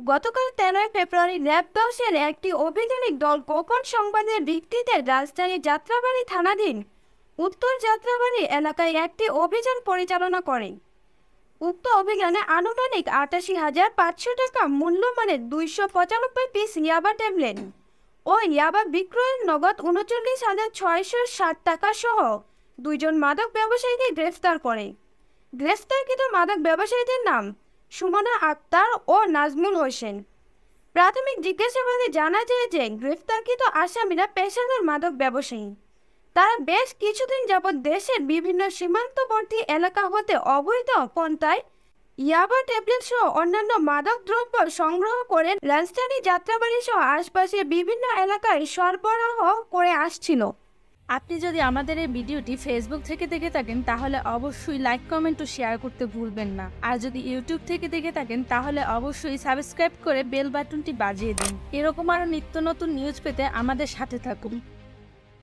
গতকাল 13 ফেব্রুয়ারি র্যাব 10-এর একটি অভিযানিক দল গোপন সংবাদের ভিত্তিতে রাজধানীর যাত্রাবাড়ী থানাধীন উত্তর যাত্রাবাড়ী এলাকায় একটি অভিযান পরিচালনা করে। উক্ত অভিযানে আনুমানিক ৮৮,৫০০ টাকা মূল্যমানের ২৯৫ পিস ইয়াবা ট্যাবলেট ও ইয়াবা বিক্রয়ের নগদ ৩৯,৬৬০ টাকা সহ দুইজন মাদক ব্যবসায়ীকে গ্রেফতার করে। গ্রেফতারকৃত মাদক ব্যবসায়ীদের নাম সুমনা আক্তার ও নাজমুল হোসেন। প্রাথমিক জিজ্ঞাসাবাদে জানা যায় যে গ্রেফতারকৃত আসামিরা পেশাদার মাদক ব্যবসায়ী। তারা বেশ কিছুদিন যাবৎ দেশের বিভিন্ন সীমান্তবর্তী এলাকা হতে অবৈধ পন্থায় ইয়াবা ট্যাবলেট সহ অন্যান্য মাদক দ্রব্য সংগ্রহ করে রাজধানী যাত্রাবাড়ি সহ আশপাশের বিভিন্ন এলাকায় সরবরাহ করে আসছিল। আপনি যদি আমাদের এই ভিডিওটি ফেসবুক থেকে দেখে থাকেন তাহলে অবশ্যই লাইক, কমেন্ট ও শেয়ার করতে ভুলবেন না। আর যদি ইউটিউব থেকে দেখে থাকেন তাহলে অবশ্যই সাবস্ক্রাইব করে বেল বাটনটি বাজিয়ে দিন। এরকম আরও নিত্য নতুন নিউজ পেতে আমাদের সাথে থাকুন।